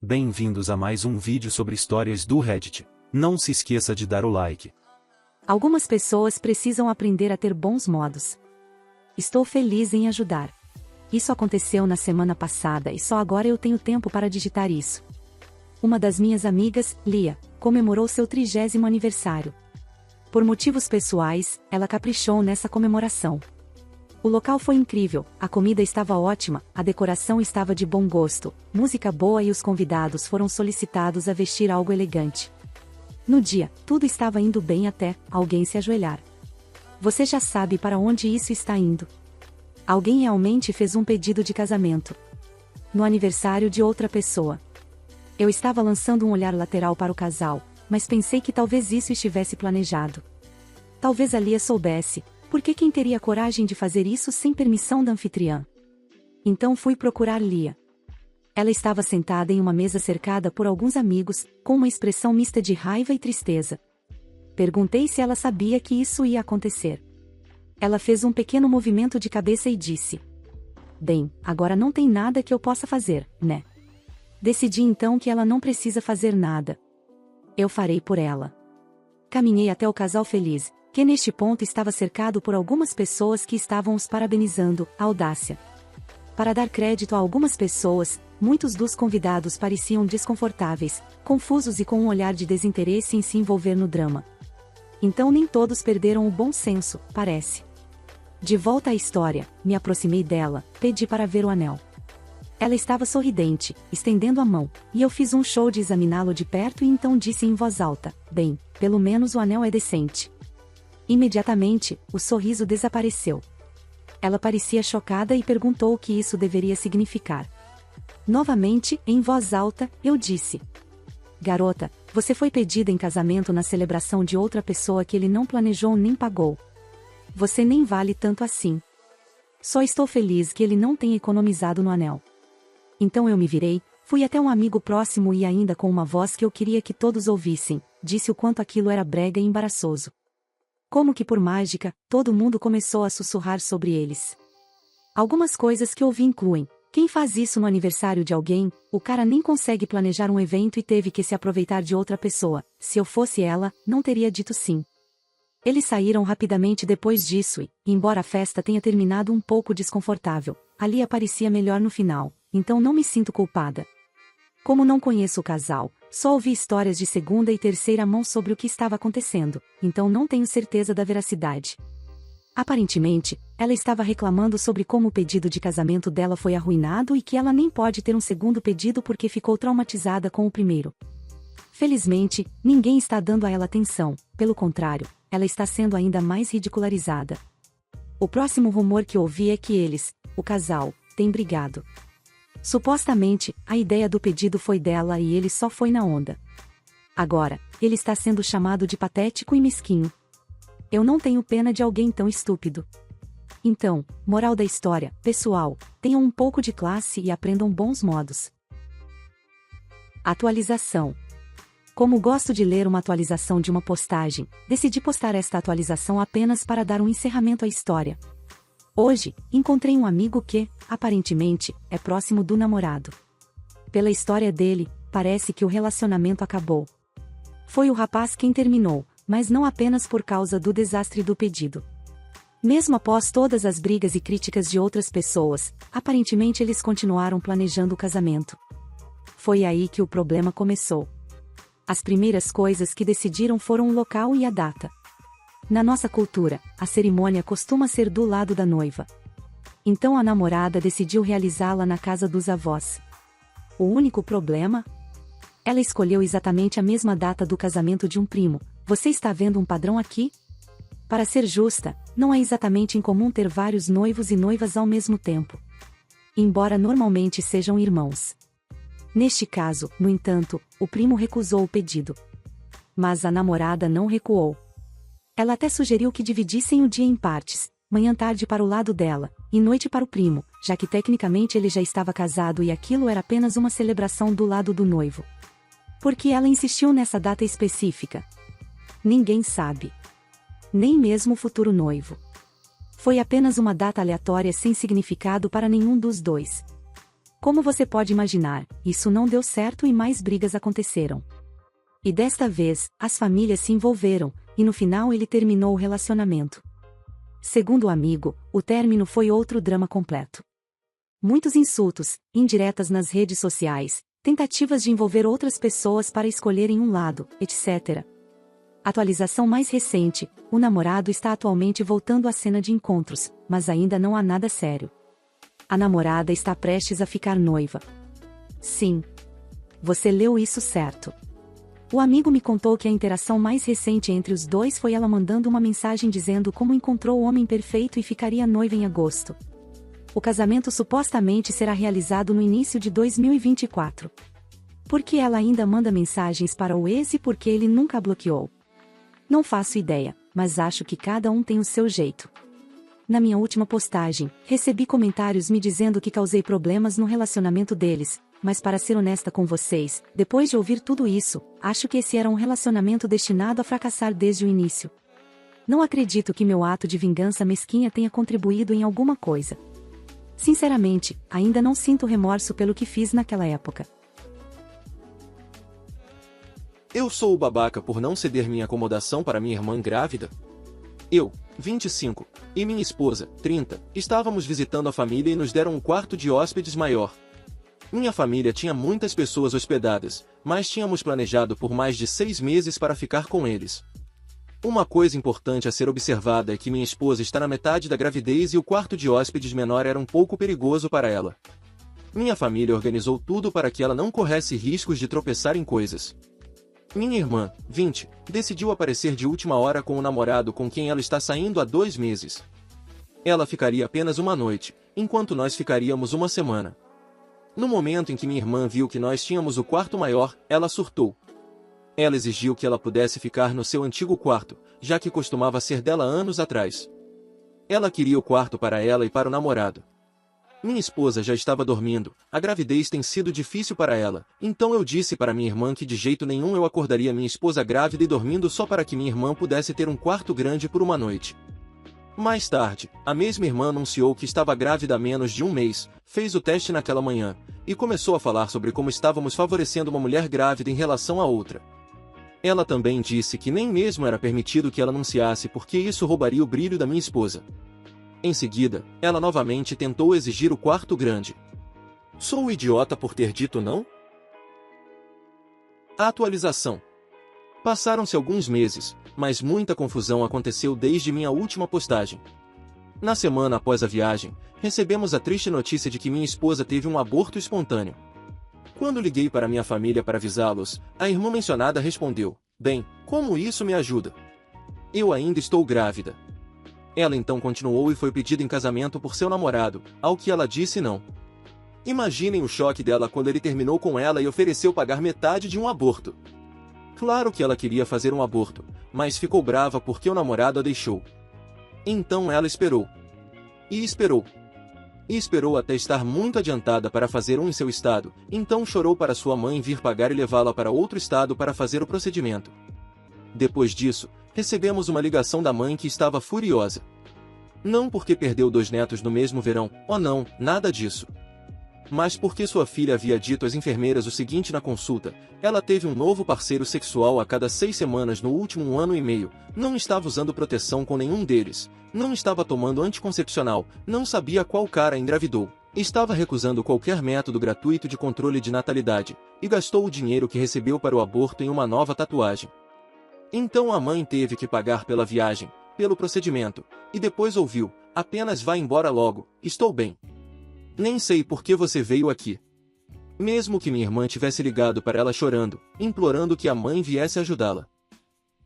Bem-vindos a mais um vídeo sobre histórias do Reddit. Não se esqueça de dar o like. Algumas pessoas precisam aprender a ter bons modos. Estou feliz em ajudar. Isso aconteceu na semana passada e só agora eu tenho tempo para digitar isso. Uma das minhas amigas, Lia, comemorou seu 30º aniversário. Por motivos pessoais, ela caprichou nessa comemoração. O local foi incrível, a comida estava ótima, a decoração estava de bom gosto, música boa e os convidados foram solicitados a vestir algo elegante. No dia, tudo estava indo bem até alguém se ajoelhar. Você já sabe para onde isso está indo. Alguém realmente fez um pedido de casamento. No aniversário de outra pessoa. Eu estava lançando um olhar lateral para o casal, mas pensei que talvez isso estivesse planejado. Talvez a Lia soubesse, porque quem teria coragem de fazer isso sem permissão da anfitriã? Então fui procurar Lia. Ela estava sentada em uma mesa cercada por alguns amigos, com uma expressão mista de raiva e tristeza. Perguntei se ela sabia que isso ia acontecer. Ela fez um pequeno movimento de cabeça e disse: "Bem, agora não tem nada que eu possa fazer, né?" Decidi então que ela não precisa fazer nada. Eu farei por ela. Caminhei até o casal feliz, que neste ponto estava cercado por algumas pessoas que estavam os parabenizando, a audácia. Para dar crédito a algumas pessoas, muitos dos convidados pareciam desconfortáveis, confusos e com um olhar de desinteresse em se envolver no drama. Então nem todos perderam o bom senso, parece. De volta à história, me aproximei dela, pedi para ver o anel. Ela estava sorridente, estendendo a mão, e eu fiz um show de examiná-lo de perto e então disse em voz alta: "Bem, pelo menos o anel é decente." Imediatamente, o sorriso desapareceu. Ela parecia chocada e perguntou o que isso deveria significar. Novamente, em voz alta, eu disse: "Garota, você foi pedida em casamento na celebração de outra pessoa que ele não planejou nem pagou. Você nem vale tanto assim. Só estou feliz que ele não tenha economizado no anel." Então eu me virei, fui até um amigo próximo e ainda com uma voz que eu queria que todos ouvissem, disse o quanto aquilo era brega e embaraçoso. Como que por mágica, todo mundo começou a sussurrar sobre eles. Algumas coisas que ouvi incluem: quem faz isso no aniversário de alguém, o cara nem consegue planejar um evento e teve que se aproveitar de outra pessoa, se eu fosse ela, não teria dito sim. Eles saíram rapidamente depois disso e, embora a festa tenha terminado um pouco desconfortável, ali aparecia melhor no final. Então não me sinto culpada. Como não conheço o casal, só ouvi histórias de segunda e terceira mão sobre o que estava acontecendo, então não tenho certeza da veracidade. Aparentemente, ela estava reclamando sobre como o pedido de casamento dela foi arruinado e que ela nem pode ter um segundo pedido porque ficou traumatizada com o primeiro. Felizmente, ninguém está dando a ela atenção, pelo contrário, ela está sendo ainda mais ridicularizada. O próximo rumor que ouvi é que eles, o casal, têm brigado. Supostamente, a ideia do pedido foi dela e ele só foi na onda. Agora, ele está sendo chamado de patético e mesquinho. Eu não tenho pena de alguém tão estúpido. Então, moral da história, pessoal, tenham um pouco de classe e aprendam bons modos. Atualização. Como gosto de ler uma atualização de uma postagem, decidi postar esta atualização apenas para dar um encerramento à história. Hoje, encontrei um amigo que, aparentemente, é próximo do namorado. Pela história dele, parece que o relacionamento acabou. Foi o rapaz quem terminou, mas não apenas por causa do desastre do pedido. Mesmo após todas as brigas e críticas de outras pessoas, aparentemente eles continuaram planejando o casamento. Foi aí que o problema começou. As primeiras coisas que decidiram foram o local e a data. Na nossa cultura, a cerimônia costuma ser do lado da noiva. Então a namorada decidiu realizá-la na casa dos avós. O único problema? Ela escolheu exatamente a mesma data do casamento de um primo. Você está vendo um padrão aqui? Para ser justa, não é exatamente incomum ter vários noivos e noivas ao mesmo tempo. Embora normalmente sejam irmãos. Neste caso, no entanto, o primo recusou o pedido. Mas a namorada não recuou. Ela até sugeriu que dividissem o dia em partes, manhã tarde para o lado dela, e noite para o primo, já que tecnicamente ele já estava casado e aquilo era apenas uma celebração do lado do noivo. Por que ela insistiu nessa data específica? Ninguém sabe. Nem mesmo o futuro noivo. Foi apenas uma data aleatória sem significado para nenhum dos dois. Como você pode imaginar, isso não deu certo e mais brigas aconteceram. E desta vez, as famílias se envolveram, e no final ele terminou o relacionamento. Segundo o amigo, o término foi outro drama completo. Muitos insultos, indiretas nas redes sociais, tentativas de envolver outras pessoas para escolherem um lado, etc. Atualização mais recente: o namorado está atualmente voltando à cena de encontros, mas ainda não há nada sério. A namorada está prestes a ficar noiva. Sim. Você leu isso certo. O amigo me contou que a interação mais recente entre os dois foi ela mandando uma mensagem dizendo como encontrou o homem perfeito e ficaria noiva em agosto. O casamento supostamente será realizado no início de 2024. Por que ela ainda manda mensagens para o ex e por que ele nunca a bloqueou? Não faço ideia, mas acho que cada um tem o seu jeito. Na minha última postagem, recebi comentários me dizendo que causei problemas no relacionamento deles, mas para ser honesta com vocês, depois de ouvir tudo isso, acho que esse era um relacionamento destinado a fracassar desde o início. Não acredito que meu ato de vingança mesquinha tenha contribuído em alguma coisa. Sinceramente, ainda não sinto remorso pelo que fiz naquela época. Eu sou o babaca por não ceder minha acomodação para minha irmã grávida? Eu, 25, e minha esposa, 30, estávamos visitando a família e nos deram um quarto de hóspedes maior. Minha família tinha muitas pessoas hospedadas, mas tínhamos planejado por mais de 6 meses para ficar com eles. Uma coisa importante a ser observada é que minha esposa está na metade da gravidez e o quarto de hóspedes menor era um pouco perigoso para ela. Minha família organizou tudo para que ela não corresse riscos de tropeçar em coisas. Minha irmã, 20, decidiu aparecer de última hora com o namorado com quem ela está saindo há 2 meses. Ela ficaria apenas uma noite, enquanto nós ficaríamos uma semana. No momento em que minha irmã viu que nós tínhamos o quarto maior, ela surtou. Ela exigiu que ela pudesse ficar no seu antigo quarto, já que costumava ser dela anos atrás. Ela queria o quarto para ela e para o namorado. Minha esposa já estava dormindo, a gravidez tem sido difícil para ela, então eu disse para minha irmã que de jeito nenhum eu acordaria minha esposa grávida e dormindo só para que minha irmã pudesse ter um quarto grande por uma noite. Mais tarde, a mesma irmã anunciou que estava grávida há menos de 1 mês, fez o teste naquela manhã, e começou a falar sobre como estávamos favorecendo uma mulher grávida em relação a outra. Ela também disse que nem mesmo era permitido que ela anunciasse porque isso roubaria o brilho da minha esposa. Em seguida, ela novamente tentou exigir o quarto grande. Sou idiota por ter dito não? A atualização. Passaram-se alguns meses, mas muita confusão aconteceu desde minha última postagem. Na semana após a viagem, recebemos a triste notícia de que minha esposa teve um aborto espontâneo. Quando liguei para minha família para avisá-los, a irmã mencionada respondeu: "Bem, como isso me ajuda? Eu ainda estou grávida." Ela então continuou e foi pedida em casamento por seu namorado, ao que ela disse não. Imaginem o choque dela quando ele terminou com ela e ofereceu pagar metade de um aborto. Claro que ela queria fazer um aborto, mas ficou brava porque o namorado a deixou. Então ela esperou. E esperou. E esperou até estar muito adiantada para fazer um em seu estado, então chorou para sua mãe vir pagar e levá-la para outro estado para fazer o procedimento. Depois disso, recebemos uma ligação da mãe que estava furiosa. Não porque perdeu 2 netos no mesmo verão, oh não, nada disso. Mas porque sua filha havia dito às enfermeiras o seguinte na consulta: ela teve um novo parceiro sexual a cada 6 semanas no último 1 ano e meio, não estava usando proteção com nenhum deles, não estava tomando anticoncepcional, não sabia qual cara engravidou, estava recusando qualquer método gratuito de controle de natalidade, e gastou o dinheiro que recebeu para o aborto em uma nova tatuagem. Então a mãe teve que pagar pela viagem, pelo procedimento, e depois ouviu: apenas vá embora logo, estou bem. Nem sei por que você veio aqui. Mesmo que minha irmã tivesse ligado para ela chorando, implorando que a mãe viesse ajudá-la.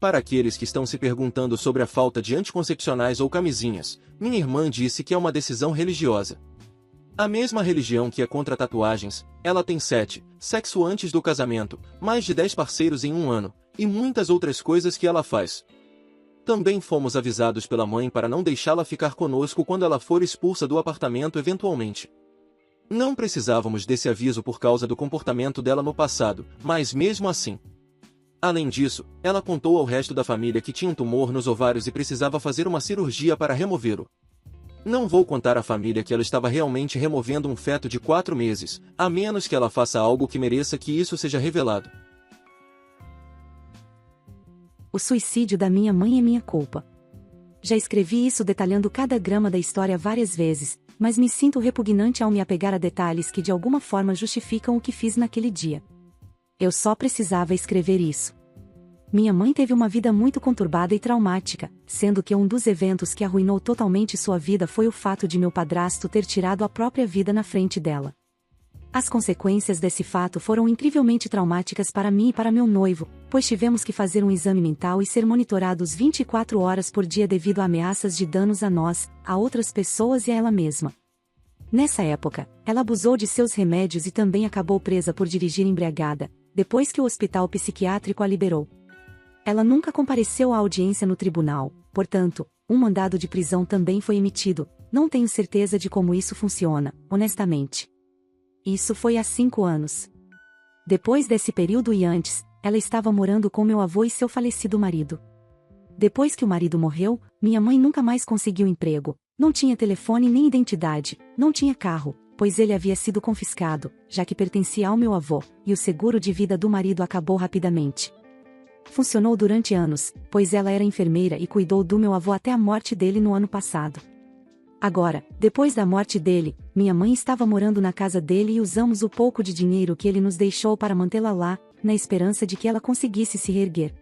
Para aqueles que estão se perguntando sobre a falta de anticoncepcionais ou camisinhas, minha irmã disse que é uma decisão religiosa. A mesma religião que é contra tatuagens, ela tem 7, sexo antes do casamento, mais de 10 parceiros em 1 ano, e muitas outras coisas que ela faz. Também fomos avisados pela mãe para não deixá-la ficar conosco quando ela for expulsa do apartamento eventualmente. Não precisávamos desse aviso por causa do comportamento dela no passado, mas mesmo assim. Além disso, ela contou ao resto da família que tinha um tumor nos ovários e precisava fazer uma cirurgia para removê-lo. Não vou contar à família que ela estava realmente removendo um feto de 4 meses, a menos que ela faça algo que mereça que isso seja revelado. O suicídio da minha mãe é minha culpa. Já escrevi isso detalhando cada grama da história várias vezes, mas me sinto repugnante ao me apegar a detalhes que de alguma forma justificam o que fiz naquele dia. Eu só precisava escrever isso. Minha mãe teve uma vida muito conturbada e traumática, sendo que um dos eventos que arruinou totalmente sua vida foi o fato de meu padrasto ter tirado a própria vida na frente dela. As consequências desse fato foram incrivelmente traumáticas para mim e para meu noivo, pois tivemos que fazer um exame mental e ser monitorados 24 horas por dia devido a ameaças de danos a nós, a outras pessoas e a ela mesma. Nessa época, ela abusou de seus remédios e também acabou presa por dirigir embriagada, depois que o hospital psiquiátrico a liberou. Ela nunca compareceu à audiência no tribunal, portanto, um mandado de prisão também foi emitido. Não tenho certeza de como isso funciona, honestamente. Isso foi há 5 anos. Depois desse período e antes, ela estava morando com meu avô e seu falecido marido. Depois que o marido morreu, minha mãe nunca mais conseguiu emprego, não tinha telefone nem identidade, não tinha carro, pois ele havia sido confiscado, já que pertencia ao meu avô, e o seguro de vida do marido acabou rapidamente. Funcionou durante anos, pois ela era enfermeira e cuidou do meu avô até a morte dele no ano passado. Agora, depois da morte dele, minha mãe estava morando na casa dele e usamos o pouco de dinheiro que ele nos deixou para mantê-la lá, na esperança de que ela conseguisse se reerguer.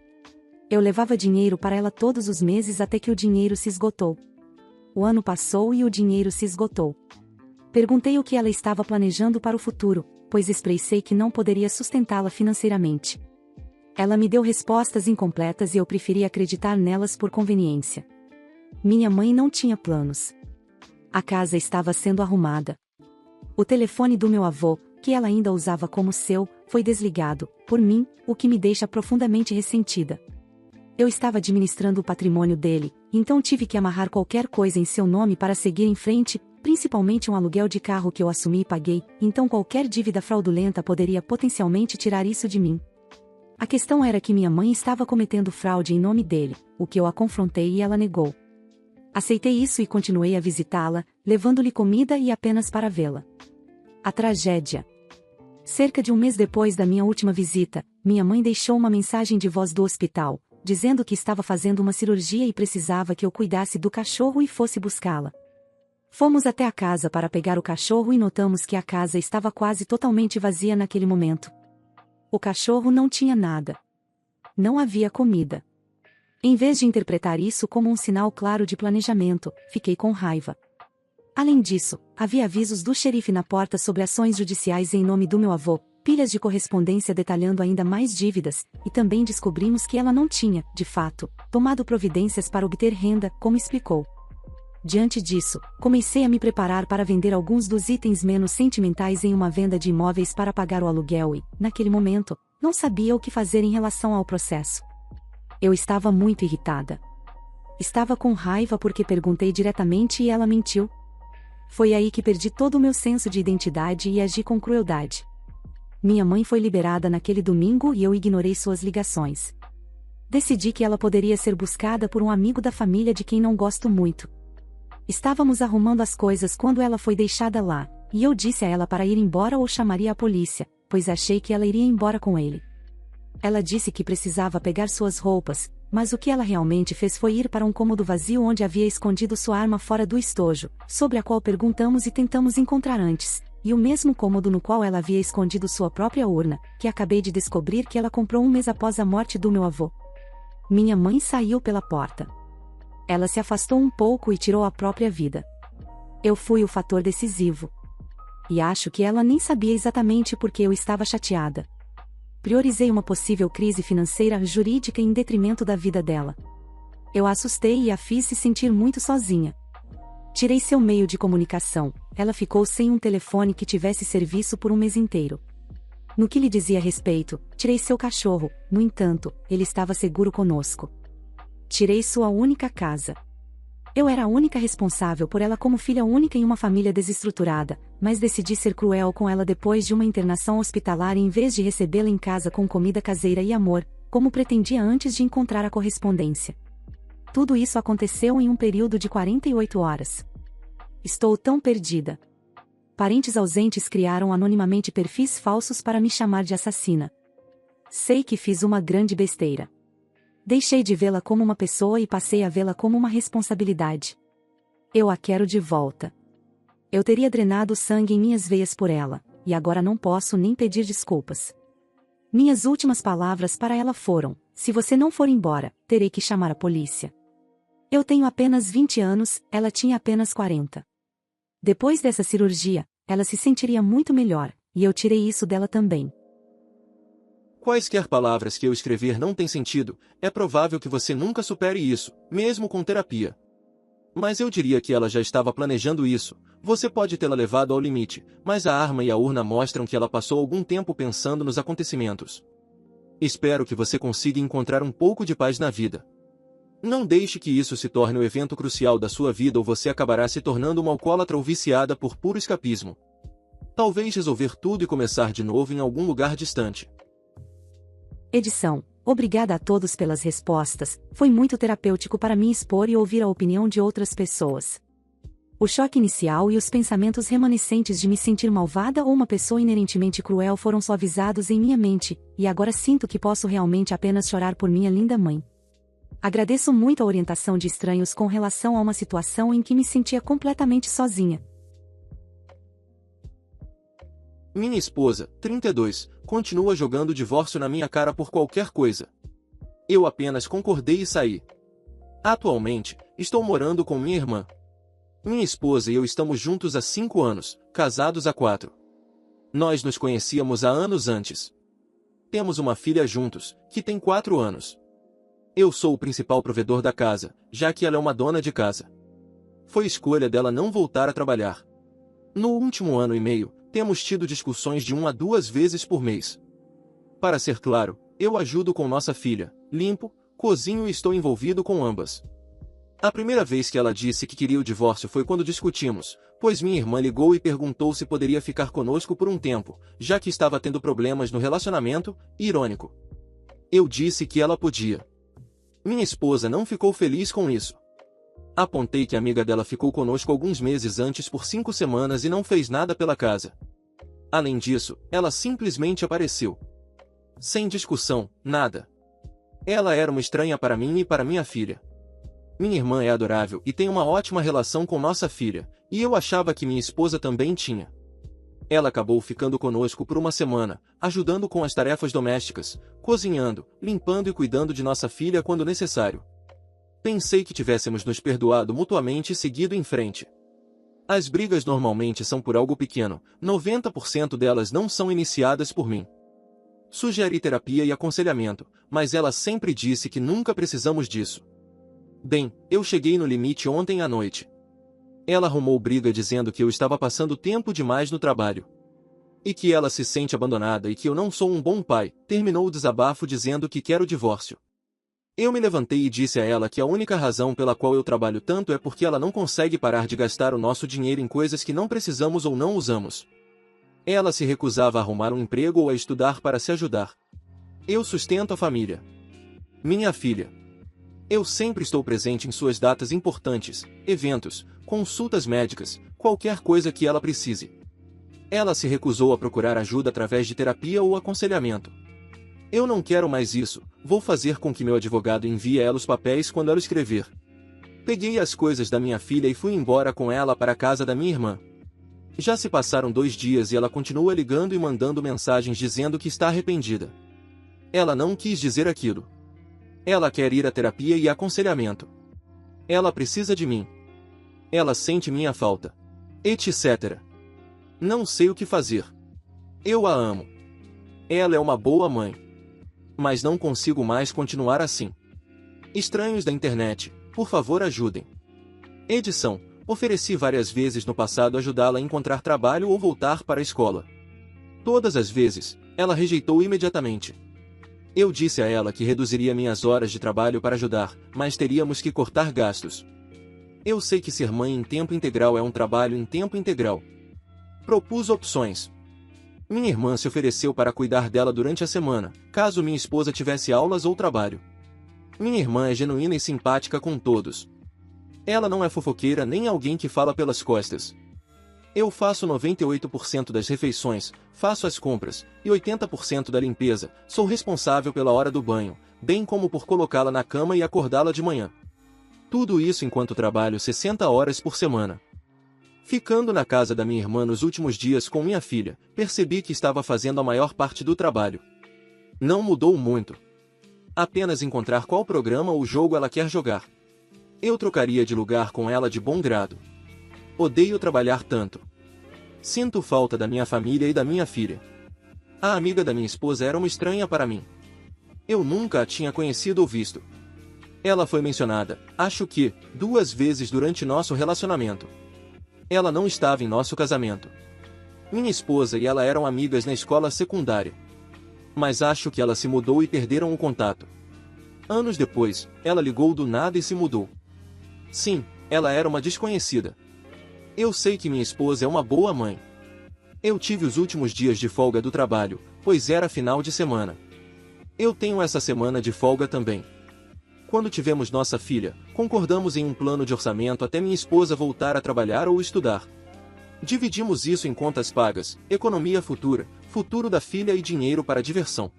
Eu levava dinheiro para ela todos os meses até que o dinheiro se esgotou. O ano passou e o dinheiro se esgotou. Perguntei o que ela estava planejando para o futuro, pois expressei que não poderia sustentá-la financeiramente. Ela me deu respostas incompletas e eu preferi acreditar nelas por conveniência. Minha mãe não tinha planos. A casa estava sendo arrumada. O telefone do meu avô, que ela ainda usava como seu, foi desligado, por mim, o que me deixa profundamente ressentida. Eu estava administrando o patrimônio dele, então tive que amarrar qualquer coisa em seu nome para seguir em frente, principalmente um aluguel de carro que eu assumi e paguei, então qualquer dívida fraudulenta poderia potencialmente tirar isso de mim. A questão era que minha mãe estava cometendo fraude em nome dele, o que eu a confrontei e ela negou. Aceitei isso e continuei a visitá-la, levando-lhe comida e apenas para vê-la. A tragédia. Cerca de um mês depois da minha última visita, minha mãe deixou uma mensagem de voz do hospital, dizendo que estava fazendo uma cirurgia e precisava que eu cuidasse do cachorro e fosse buscá-la. Fomos até a casa para pegar o cachorro e notamos que a casa estava quase totalmente vazia naquele momento. O cachorro não tinha nada. Não havia comida. Em vez de interpretar isso como um sinal claro de planejamento, fiquei com raiva. Além disso, havia avisos do xerife na porta sobre ações judiciais em nome do meu avô, pilhas de correspondência detalhando ainda mais dívidas, e também descobrimos que ela não tinha, de fato, tomado providências para obter renda, como explicou. Diante disso, comecei a me preparar para vender alguns dos itens menos sentimentais em uma venda de imóveis para pagar o aluguel e, naquele momento, não sabia o que fazer em relação ao processo. Eu estava muito irritada. Estava com raiva porque perguntei diretamente e ela mentiu. Foi aí que perdi todo o meu senso de identidade e agi com crueldade. Minha mãe foi liberada naquele domingo e eu ignorei suas ligações. Decidi que ela poderia ser buscada por um amigo da família de quem não gosto muito. Estávamos arrumando as coisas quando ela foi deixada lá, e eu disse a ela para ir embora ou chamaria a polícia, pois achei que ela iria embora com ele. Ela disse que precisava pegar suas roupas, mas o que ela realmente fez foi ir para um cômodo vazio onde havia escondido sua arma fora do estojo, sobre a qual perguntamos e tentamos encontrar antes, e o mesmo cômodo no qual ela havia escondido sua própria urna, que acabei de descobrir que ela comprou um mês após a morte do meu avô. Minha mãe saiu pela porta. Ela se afastou um pouco e tirou a própria vida. Eu fui o fator decisivo. E acho que ela nem sabia exatamente por que eu estava chateada. Priorizei uma possível crise financeira jurídica em detrimento da vida dela. Eu a assustei e a fiz se sentir muito sozinha. Tirei seu meio de comunicação, ela ficou sem um telefone que tivesse serviço por um mês inteiro. No que lhe dizia respeito, tirei seu cachorro, no entanto, ele estava seguro conosco. Tirei sua única casa. Eu era a única responsável por ela como filha única em uma família desestruturada, mas decidi ser cruel com ela depois de uma internação hospitalar em vez de recebê-la em casa com comida caseira e amor, como pretendia antes de encontrar a correspondência. Tudo isso aconteceu em um período de 48 horas. Estou tão perdida. Parentes ausentes criaram anonimamente perfis falsos para me chamar de assassina. Sei que fiz uma grande besteira. Deixei de vê-la como uma pessoa e passei a vê-la como uma responsabilidade. Eu a quero de volta. Eu teria drenado sangue em minhas veias por ela, e agora não posso nem pedir desculpas. Minhas últimas palavras para ela foram: se você não for embora, terei que chamar a polícia. Eu tenho apenas 20 anos, ela tinha apenas 40. Depois dessa cirurgia, ela se sentiria muito melhor, e eu tirei isso dela também. Quaisquer palavras que eu escrever não têm sentido, é provável que você nunca supere isso, mesmo com terapia. Mas eu diria que ela já estava planejando isso. Você pode tê-la levado ao limite, mas a arma e a urna mostram que ela passou algum tempo pensando nos acontecimentos. Espero que você consiga encontrar um pouco de paz na vida. Não deixe que isso se torne o evento crucial da sua vida ou você acabará se tornando uma alcoólatra ou viciada por puro escapismo. Talvez resolver tudo e começar de novo em algum lugar distante. Edição. Obrigada a todos pelas respostas, foi muito terapêutico para mim expor e ouvir a opinião de outras pessoas. O choque inicial e os pensamentos remanescentes de me sentir malvada ou uma pessoa inerentemente cruel foram suavizados em minha mente, e agora sinto que posso realmente apenas chorar por minha linda mãe. Agradeço muito a orientação de estranhos com relação a uma situação em que me sentia completamente sozinha. Minha esposa, 32, continua jogando divórcio na minha cara por qualquer coisa. Eu apenas concordei e saí. Atualmente, estou morando com minha irmã. Minha esposa e eu estamos juntos há 5 anos, casados há 4. Nós nos conhecíamos há anos antes. Temos uma filha juntos, que tem 4 anos. Eu sou o principal provedor da casa, já que ela é uma dona de casa. Foi escolha dela não voltar a trabalhar. No último ano e meio, temos tido discussões de 1 a 2 vezes por mês. Para ser claro, eu ajudo com nossa filha, limpo, cozinho e estou envolvido com ambas. A primeira vez que ela disse que queria o divórcio foi quando discutimos, pois minha irmã ligou e perguntou se poderia ficar conosco por um tempo, já que estava tendo problemas no relacionamento, irônico. Eu disse que ela podia. Minha esposa não ficou feliz com isso. Apontei que a amiga dela ficou conosco alguns meses antes por 5 semanas e não fez nada pela casa. Além disso, ela simplesmente apareceu. Sem discussão, nada. Ela era uma estranha para mim e para minha filha. Minha irmã é adorável e tem uma ótima relação com nossa filha, e eu achava que minha esposa também tinha. Ela acabou ficando conosco por 1 semana, ajudando com as tarefas domésticas, cozinhando, limpando e cuidando de nossa filha quando necessário. Pensei que tivéssemos nos perdoado mutuamente e seguido em frente. As brigas normalmente são por algo pequeno, 90% delas não são iniciadas por mim. Sugeri terapia e aconselhamento, mas ela sempre disse que nunca precisamos disso. Bem, eu cheguei no limite ontem à noite. Ela arrumou briga dizendo que eu estava passando tempo demais no trabalho. E que ela se sente abandonada e que eu não sou um bom pai. Terminou o desabafo dizendo que quer o divórcio. Eu me levantei e disse a ela que a única razão pela qual eu trabalho tanto é porque ela não consegue parar de gastar o nosso dinheiro em coisas que não precisamos ou não usamos. Ela se recusava a arrumar um emprego ou a estudar para se ajudar. Eu sustento a família. Minha filha. Eu sempre estou presente em suas datas importantes, eventos, consultas médicas, qualquer coisa que ela precise. Ela se recusou a procurar ajuda através de terapia ou aconselhamento. Eu não quero mais isso, vou fazer com que meu advogado envie a ela os papéis quando ela escrever. Peguei as coisas da minha filha e fui embora com ela para a casa da minha irmã. Já se passaram 2 dias e ela continua ligando e mandando mensagens dizendo que está arrependida. Ela não quis dizer aquilo. Ela quer ir à terapia e aconselhamento. Ela precisa de mim. Ela sente minha falta. Etc. Não sei o que fazer. Eu a amo. Ela é uma boa mãe. Mas não consigo mais continuar assim. Estranhos da internet, por favor ajudem. Edição. Ofereci várias vezes no passado ajudá-la a encontrar trabalho ou voltar para a escola. Todas as vezes, ela rejeitou imediatamente. Eu disse a ela que reduziria minhas horas de trabalho para ajudar, mas teríamos que cortar gastos. Eu sei que ser mãe em tempo integral é um trabalho em tempo integral. Propus opções. Minha irmã se ofereceu para cuidar dela durante a semana, caso minha esposa tivesse aulas ou trabalho. Minha irmã é genuína e simpática com todos. Ela não é fofoqueira nem alguém que fala pelas costas. Eu faço 98% das refeições, faço as compras, e 80% da limpeza, sou responsável pela hora do banho, bem como por colocá-la na cama e acordá-la de manhã. Tudo isso enquanto trabalho 60 horas por semana. Ficando na casa da minha irmã nos últimos dias com minha filha, percebi que estava fazendo a maior parte do trabalho. Não mudou muito. Apenas encontrar qual programa ou jogo ela quer jogar. Eu trocaria de lugar com ela de bom grado. Odeio trabalhar tanto. Sinto falta da minha família e da minha filha. A amiga da minha esposa era uma estranha para mim. Eu nunca a tinha conhecido ou visto. Ela foi mencionada, acho que, 2 vezes durante nosso relacionamento. Ela não estava em nosso casamento. Minha esposa e ela eram amigas na escola secundária. Mas acho que ela se mudou e perderam o contato. Anos depois, ela ligou do nada e se mudou. Sim, ela era uma desconhecida. Eu sei que minha esposa é uma boa mãe. Eu tive os últimos dias de folga do trabalho, pois era final de semana. Eu tenho essa semana de folga também. Quando tivemos nossa filha, concordamos em um plano de orçamento até minha esposa voltar a trabalhar ou estudar. Dividimos isso em contas pagas, economia futura, futuro da filha e dinheiro para diversão.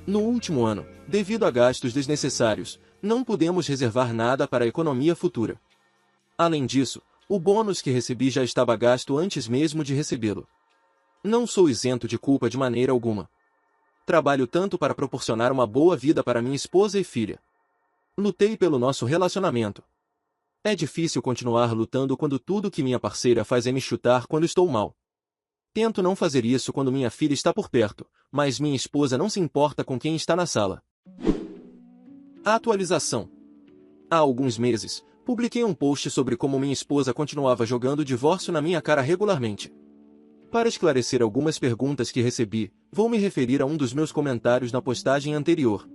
No último ano, devido a gastos desnecessários, não pudemos reservar nada para a economia futura. Além disso, o bônus que recebi já estava gasto antes mesmo de recebê-lo. Não sou isento de culpa de maneira alguma. Trabalho tanto para proporcionar uma boa vida para minha esposa e filha. Lutei pelo nosso relacionamento. É difícil continuar lutando quando tudo que minha parceira faz é me chutar quando estou mal. Tento não fazer isso quando minha filha está por perto, mas minha esposa não se importa com quem está na sala. Atualização. Há alguns meses, publiquei um post sobre como minha esposa continuava jogando divórcio na minha cara regularmente. Para esclarecer algumas perguntas que recebi, vou me referir a um dos meus comentários na postagem anterior.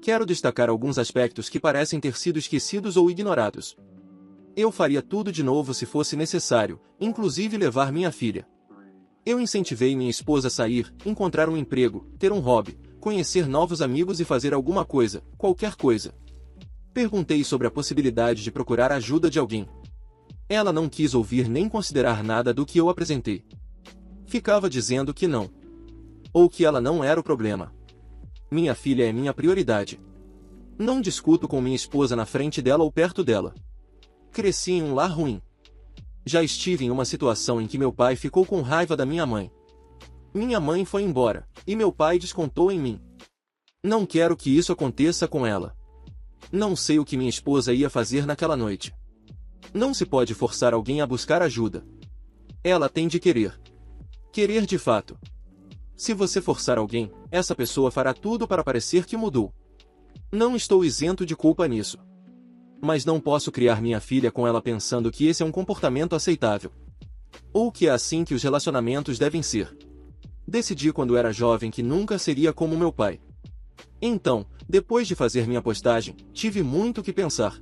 Quero destacar alguns aspectos que parecem ter sido esquecidos ou ignorados. Eu faria tudo de novo se fosse necessário, inclusive levar minha filha. Eu incentivei minha esposa a sair, encontrar um emprego, ter um hobby, conhecer novos amigos e fazer alguma coisa, qualquer coisa. Perguntei sobre a possibilidade de procurar a ajuda de alguém. Ela não quis ouvir nem considerar nada do que eu apresentei. Ficava dizendo que não. Ou que ela não era o problema. Minha filha é minha prioridade. Não discuto com minha esposa na frente dela ou perto dela. Cresci em um lar ruim. Já estive em uma situação em que meu pai ficou com raiva da minha mãe. Minha mãe foi embora, e meu pai descontou em mim. Não quero que isso aconteça com ela. Não sei o que minha esposa ia fazer naquela noite. Não se pode forçar alguém a buscar ajuda. Ela tem de querer. Querer de fato. Se você forçar alguém, essa pessoa fará tudo para parecer que mudou. Não estou isento de culpa nisso. Mas não posso criar minha filha com ela pensando que esse é um comportamento aceitável. Ou que é assim que os relacionamentos devem ser. Decidi quando era jovem que nunca seria como meu pai. Então, depois de fazer minha postagem, tive muito que pensar.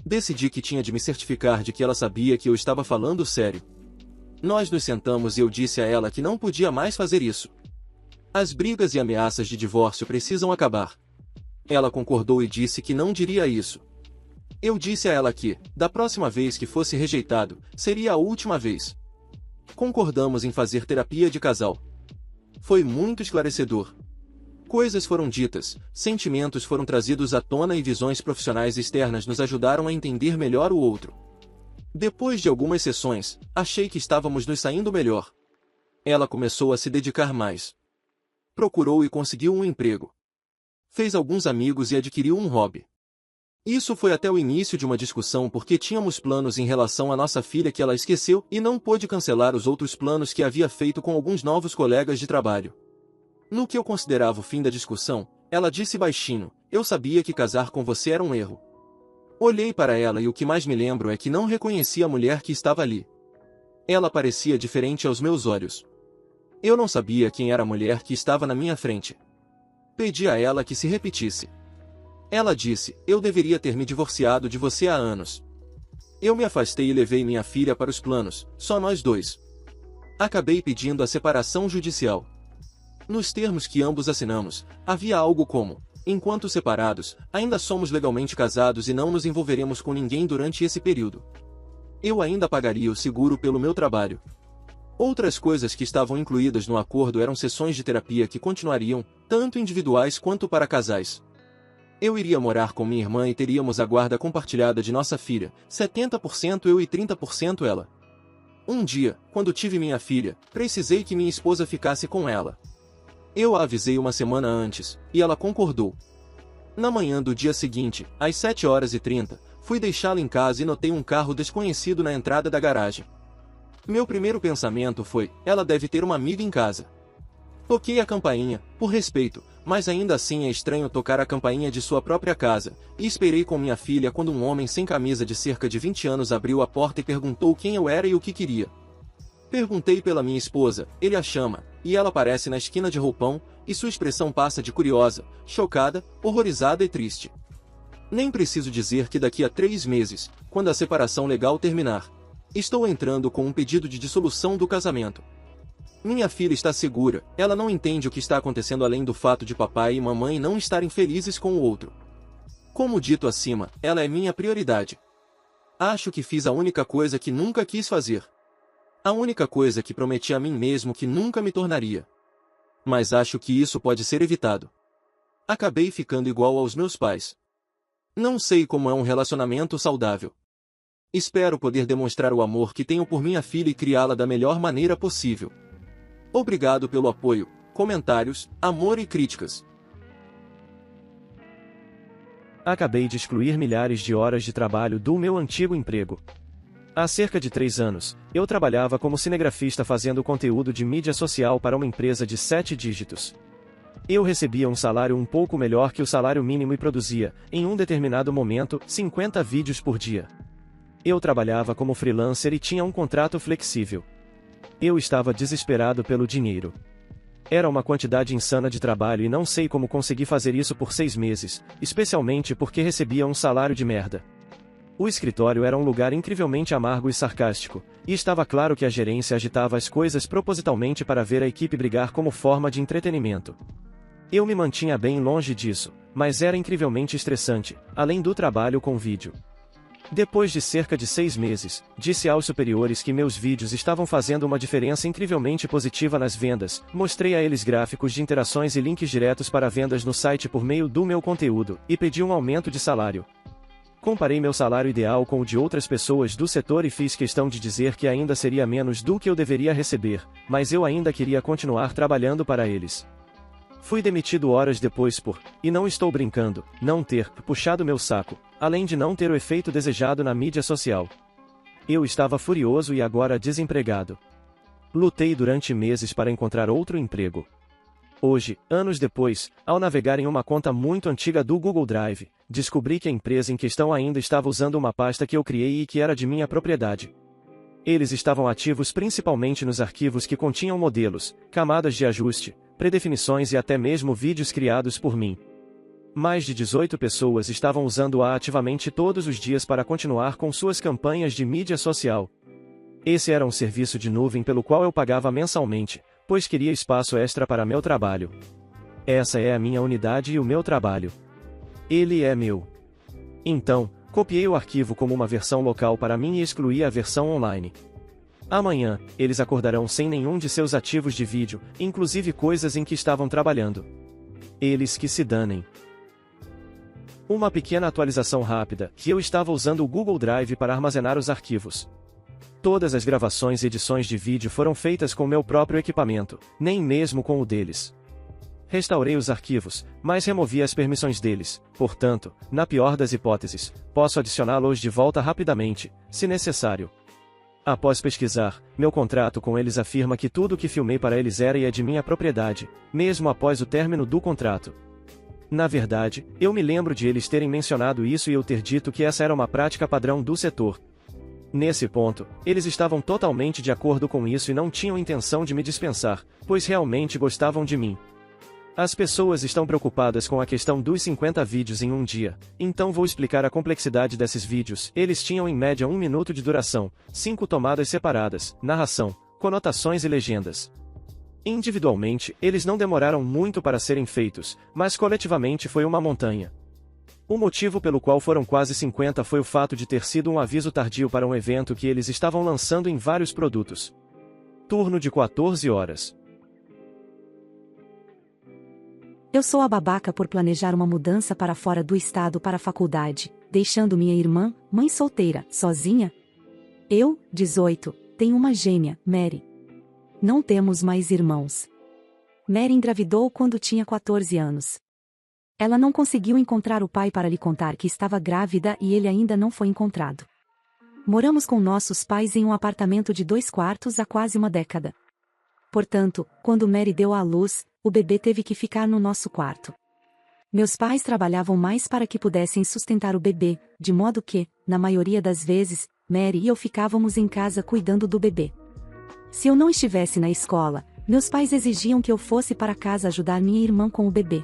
Decidi que tinha de me certificar de que ela sabia que eu estava falando sério. Nós nos sentamos e eu disse a ela que não podia mais fazer isso. As brigas e ameaças de divórcio precisam acabar. Ela concordou e disse que não diria isso. Eu disse a ela que, da próxima vez que fosse rejeitado, seria a última vez. Concordamos em fazer terapia de casal. Foi muito esclarecedor. Coisas foram ditas, sentimentos foram trazidos à tona e visões profissionais externas nos ajudaram a entender melhor o outro. Depois de algumas sessões, achei que estávamos nos saindo melhor. Ela começou a se dedicar mais. Procurou e conseguiu um emprego. Fez alguns amigos e adquiriu um hobby. Isso foi até o início de uma discussão porque tínhamos planos em relação à nossa filha que ela esqueceu e não pôde cancelar os outros planos que havia feito com alguns novos colegas de trabalho. No que eu considerava o fim da discussão, ela disse baixinho, eu sabia que casar com você era um erro. Olhei para ela e o que mais me lembro é que não reconheci a mulher que estava ali. Ela parecia diferente aos meus olhos. Eu não sabia quem era a mulher que estava na minha frente. Pedi a ela que se repetisse. Ela disse, eu deveria ter me divorciado de você há anos. Eu me afastei e levei minha filha para os planos, só nós dois. Acabei pedindo a separação judicial. Nos termos que ambos assinamos, havia algo como, Enquanto separados, ainda somos legalmente casados e não nos envolveremos com ninguém durante esse período. Eu ainda pagaria o seguro pelo meu trabalho. Outras coisas que estavam incluídas no acordo eram sessões de terapia que continuariam, tanto individuais quanto para casais. Eu iria morar com minha irmã e teríamos a guarda compartilhada de nossa filha, 70% eu e 30% ela. Um dia, quando tive minha filha, precisei que minha esposa ficasse com ela. Eu a avisei uma semana antes, e ela concordou. Na manhã do dia seguinte, às 7h30, fui deixá-la em casa e notei um carro desconhecido na entrada da garagem. Meu primeiro pensamento foi, ela deve ter uma amiga em casa. Toquei a campainha, por respeito, mas ainda assim é estranho tocar a campainha de sua própria casa, e esperei com minha filha quando um homem sem camisa de cerca de 20 anos abriu a porta e perguntou quem eu era e o que queria. Perguntei pela minha esposa, ele a chama, e ela aparece na esquina de roupão, e sua expressão passa de curiosa, chocada, horrorizada e triste. Nem preciso dizer que daqui a 3 meses, quando a separação legal terminar, estou entrando com um pedido de dissolução do casamento. Minha filha está segura, ela não entende o que está acontecendo além do fato de papai e mamãe não estarem felizes com o outro. Como dito acima, ela é minha prioridade. Acho que fiz a única coisa que nunca quis fazer. A única coisa que prometi a mim mesmo que nunca me tornaria. Mas acho que isso pode ser evitado. Acabei ficando igual aos meus pais. Não sei como é um relacionamento saudável. Espero poder demonstrar o amor que tenho por minha filha e criá-la da melhor maneira possível. Obrigado pelo apoio, comentários, amor e críticas. Acabei de excluir milhares de horas de trabalho do meu antigo emprego. Há cerca de 3 anos, eu trabalhava como cinegrafista fazendo conteúdo de mídia social para uma empresa de 7 dígitos. Eu recebia um salário um pouco melhor que o salário mínimo e produzia, em um determinado momento, 50 vídeos por dia. Eu trabalhava como freelancer e tinha um contrato flexível. Eu estava desesperado pelo dinheiro. Era uma quantidade insana de trabalho e não sei como consegui fazer isso por 6 meses, especialmente porque recebia um salário de merda. O escritório era um lugar incrivelmente amargo e sarcástico, e estava claro que a gerência agitava as coisas propositalmente para ver a equipe brigar como forma de entretenimento. Eu me mantinha bem longe disso, mas era incrivelmente estressante, além do trabalho com vídeo. Depois de cerca de 6 meses, disse aos superiores que meus vídeos estavam fazendo uma diferença incrivelmente positiva nas vendas, mostrei a eles gráficos de interações e links diretos para vendas no site por meio do meu conteúdo, e pedi um aumento de salário. Comparei meu salário ideal com o de outras pessoas do setor e fiz questão de dizer que ainda seria menos do que eu deveria receber, mas eu ainda queria continuar trabalhando para eles. Fui demitido horas depois por, e não estou brincando, não ter puxado meu saco, além de não ter o efeito desejado na mídia social. Eu estava furioso e agora desempregado. Lutei durante meses para encontrar outro emprego. Hoje, anos depois, ao navegar em uma conta muito antiga do Google Drive, descobri que a empresa em questão ainda estava usando uma pasta que eu criei e que era de minha propriedade. Eles estavam ativos principalmente nos arquivos que continham modelos, camadas de ajuste, predefinições e até mesmo vídeos criados por mim. Mais de 18 pessoas estavam usando-a ativamente todos os dias para continuar com suas campanhas de mídia social. Esse era um serviço de nuvem pelo qual eu pagava mensalmente, pois queria espaço extra para meu trabalho. Essa é a minha unidade e o meu trabalho. Ele é meu. Então, copiei o arquivo como uma versão local para mim e excluí a versão online. Amanhã, eles acordarão sem nenhum de seus ativos de vídeo, inclusive coisas em que estavam trabalhando. Eles que se danem. Uma pequena atualização rápida, que eu estava usando o Google Drive para armazenar os arquivos. Todas as gravações e edições de vídeo foram feitas com meu próprio equipamento, nem mesmo com o deles. Restaurei os arquivos, mas removi as permissões deles, portanto, na pior das hipóteses, posso adicioná-los de volta rapidamente, se necessário. Após pesquisar, meu contrato com eles afirma que tudo o que filmei para eles era e é de minha propriedade, mesmo após o término do contrato. Na verdade, eu me lembro de eles terem mencionado isso e eu ter dito que essa era uma prática padrão do setor. Nesse ponto, eles estavam totalmente de acordo com isso e não tinham intenção de me dispensar, pois realmente gostavam de mim. As pessoas estão preocupadas com a questão dos 50 vídeos em um dia, então vou explicar a complexidade desses vídeos. Eles tinham em média 1 minuto de duração, 5 tomadas separadas, narração, conotações e legendas. Individualmente, eles não demoraram muito para serem feitos, mas coletivamente foi uma montanha. O motivo pelo qual foram quase 50 foi o fato de ter sido um aviso tardio para um evento que eles estavam lançando em vários produtos. Turno de 14 horas. Eu sou a babaca por planejar uma mudança para fora do estado para a faculdade, deixando minha irmã, mãe solteira, sozinha? Eu, 18, tenho uma gêmea, Mary. Não temos mais irmãos. Mary engravidou quando tinha 14 anos. Ela não conseguiu encontrar o pai para lhe contar que estava grávida e ele ainda não foi encontrado. Moramos com nossos pais em um apartamento de 2 quartos há quase uma década. Portanto, quando Mary deu à luz, o bebê teve que ficar no nosso quarto. Meus pais trabalhavam mais para que pudessem sustentar o bebê, de modo que, na maioria das vezes, Mary e eu ficávamos em casa cuidando do bebê. Se eu não estivesse na escola, meus pais exigiam que eu fosse para casa ajudar minha irmã com o bebê.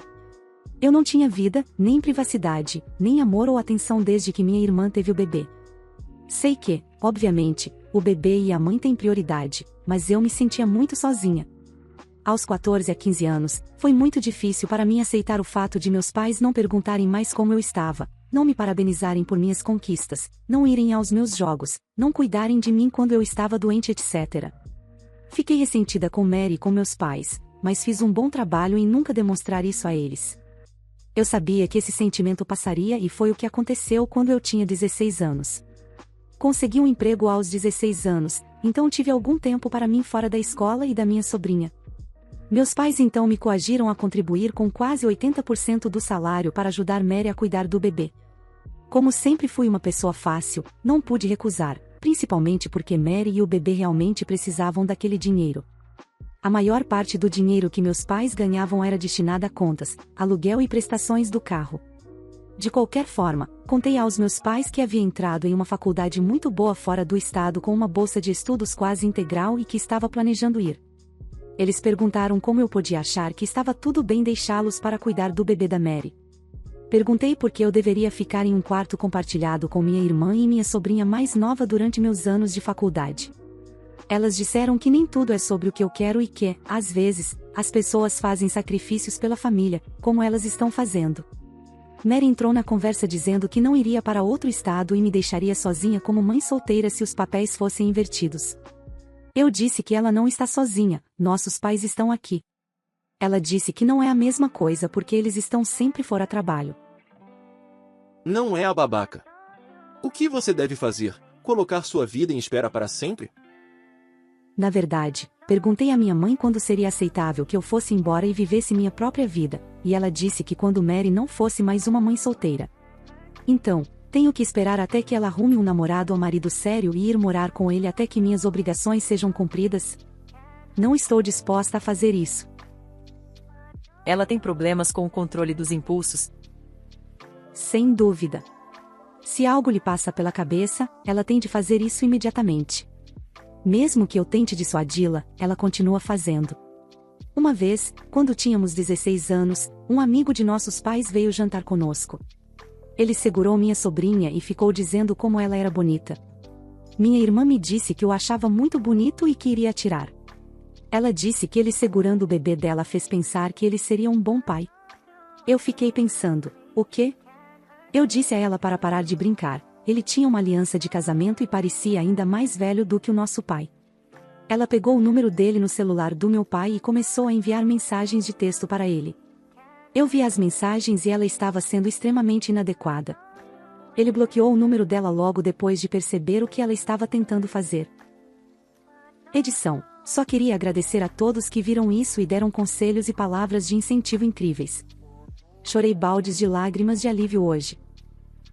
Eu não tinha vida, nem privacidade, nem amor ou atenção desde que minha irmã teve o bebê. Sei que, obviamente, o bebê e a mãe têm prioridade, mas eu me sentia muito sozinha. Aos 14 a 15 anos, foi muito difícil para mim aceitar o fato de meus pais não perguntarem mais como eu estava, não me parabenizarem por minhas conquistas, não irem aos meus jogos, não cuidarem de mim quando eu estava doente, etc. Fiquei ressentida com Mary e com meus pais, mas fiz um bom trabalho em nunca demonstrar isso a eles. Eu sabia que esse sentimento passaria e foi o que aconteceu quando eu tinha 16 anos. Consegui um emprego aos 16 anos, então tive algum tempo para mim fora da escola e da minha sobrinha. Meus pais então me coagiram a contribuir com quase 80% do salário para ajudar Mary a cuidar do bebê. Como sempre fui uma pessoa fácil, não pude recusar, principalmente porque Mary e o bebê realmente precisavam daquele dinheiro. A maior parte do dinheiro que meus pais ganhavam era destinada a contas, aluguel e prestações do carro. De qualquer forma, contei aos meus pais que havia entrado em uma faculdade muito boa fora do estado com uma bolsa de estudos quase integral e que estava planejando ir. Eles perguntaram como eu podia achar que estava tudo bem deixá-los para cuidar do bebê da Mary. Perguntei por que eu deveria ficar em um quarto compartilhado com minha irmã e minha sobrinha mais nova durante meus anos de faculdade. Elas disseram que nem tudo é sobre o que eu quero e que, às vezes, as pessoas fazem sacrifícios pela família, como elas estão fazendo. Mary entrou na conversa dizendo que não iria para outro estado e me deixaria sozinha como mãe solteira se os papéis fossem invertidos. Eu disse que ela não está sozinha, nossos pais estão aqui. Ela disse que não é a mesma coisa porque eles estão sempre fora a trabalho. Não é a babaca. O que você deve fazer? Colocar sua vida em espera para sempre? Na verdade, perguntei à minha mãe quando seria aceitável que eu fosse embora e vivesse minha própria vida, e ela disse que quando Mary não fosse mais uma mãe solteira. Então, tenho que esperar até que ela arrume um namorado ou marido sério e ir morar com ele até que minhas obrigações sejam cumpridas? Não estou disposta a fazer isso. Ela tem problemas com o controle dos impulsos? Sem dúvida. Se algo lhe passa pela cabeça, ela tem de fazer isso imediatamente. Mesmo que eu tente dissuadi-la, ela continua fazendo. Uma vez, quando tínhamos 16 anos, um amigo de nossos pais veio jantar conosco. Ele segurou minha sobrinha e ficou dizendo como ela era bonita. Minha irmã me disse que o achava muito bonito e que iria atirar. Ela disse que ele segurando o bebê dela fez pensar que ele seria um bom pai. Eu fiquei pensando, o quê? Eu disse a ela para parar de brincar. Ele tinha uma aliança de casamento e parecia ainda mais velho do que o nosso pai. Ela pegou o número dele no celular do meu pai e começou a enviar mensagens de texto para ele. Eu vi as mensagens e ela estava sendo extremamente inadequada. Ele bloqueou o número dela logo depois de perceber o que ela estava tentando fazer. Edição. Só queria agradecer a todos que viram isso e deram conselhos e palavras de incentivo incríveis. Chorei baldes de lágrimas de alívio hoje.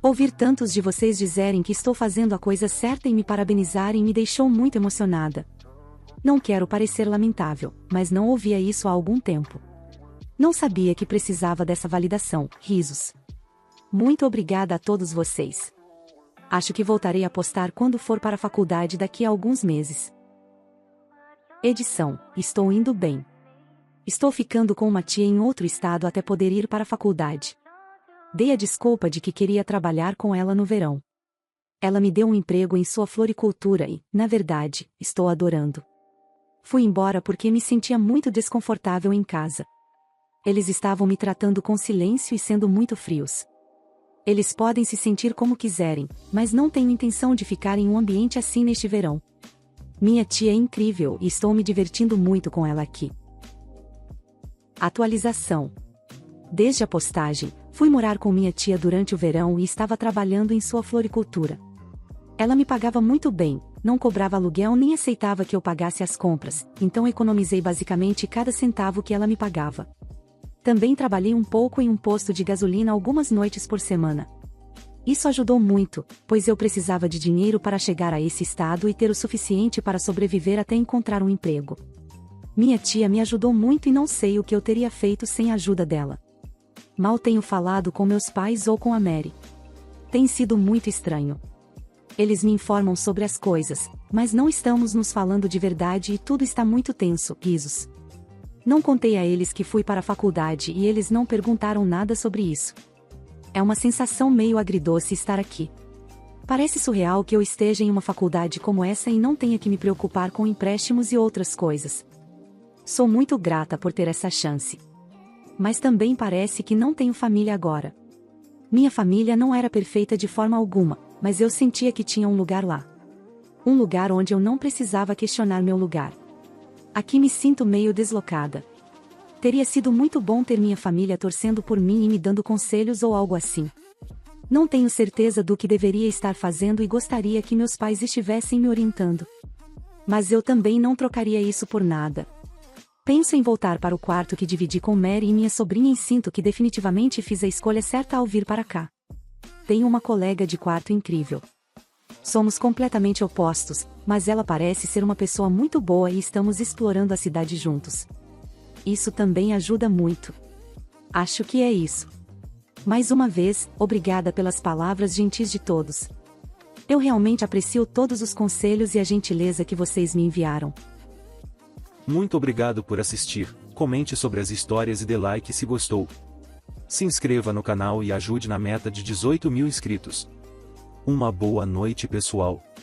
Ouvir tantos de vocês dizerem que estou fazendo a coisa certa e me parabenizarem me deixou muito emocionada. Não quero parecer lamentável, mas não ouvia isso há algum tempo. Não sabia que precisava dessa validação. Risos. Muito obrigada a todos vocês. Acho que voltarei a postar quando for para a faculdade daqui a alguns meses. Edição. Estou indo bem. Estou ficando com uma tia em outro estado até poder ir para a faculdade. Dei a desculpa de que queria trabalhar com ela no verão. Ela me deu um emprego em sua floricultura e, na verdade, estou adorando. Fui embora porque me sentia muito desconfortável em casa. Eles estavam me tratando com silêncio e sendo muito frios. Eles podem se sentir como quiserem, mas não tenho intenção de ficar em um ambiente assim neste verão. Minha tia é incrível e estou me divertindo muito com ela aqui. Atualização. Desde a postagem, fui morar com minha tia durante o verão e estava trabalhando em sua floricultura. Ela me pagava muito bem, não cobrava aluguel nem aceitava que eu pagasse as compras, então economizei basicamente cada centavo que ela me pagava. Também trabalhei um pouco em um posto de gasolina algumas noites por semana. Isso ajudou muito, pois eu precisava de dinheiro para chegar a esse estado e ter o suficiente para sobreviver até encontrar um emprego. Minha tia me ajudou muito e não sei o que eu teria feito sem a ajuda dela. Mal tenho falado com meus pais ou com a Mary. Tem sido muito estranho. Eles me informam sobre as coisas, mas não estamos nos falando de verdade e tudo está muito tenso, risos. Não contei a eles que fui para a faculdade e eles não perguntaram nada sobre isso. É uma sensação meio agridoce estar aqui. Parece surreal que eu esteja em uma faculdade como essa e não tenha que me preocupar com empréstimos e outras coisas. Sou muito grata por ter essa chance. Mas também parece que não tenho família agora. Minha família não era perfeita de forma alguma, mas eu sentia que tinha um lugar lá. Um lugar onde eu não precisava questionar meu lugar. Aqui me sinto meio deslocada. Teria sido muito bom ter minha família torcendo por mim e me dando conselhos ou algo assim. Não tenho certeza do que deveria estar fazendo e gostaria que meus pais estivessem me orientando. Mas eu também não trocaria isso por nada. Penso em voltar para o quarto que dividi com Mary e minha sobrinha e sinto que definitivamente fiz a escolha certa ao vir para cá. Tenho uma colega de quarto incrível. Somos completamente opostos, mas ela parece ser uma pessoa muito boa e estamos explorando a cidade juntos. Isso também ajuda muito. Acho que é isso. Mais uma vez, obrigada pelas palavras gentis de todos. Eu realmente aprecio todos os conselhos e a gentileza que vocês me enviaram. Muito obrigado por assistir, comente sobre as histórias e dê like se gostou. Se inscreva no canal e ajude na meta de 18 mil inscritos. Uma boa noite, pessoal.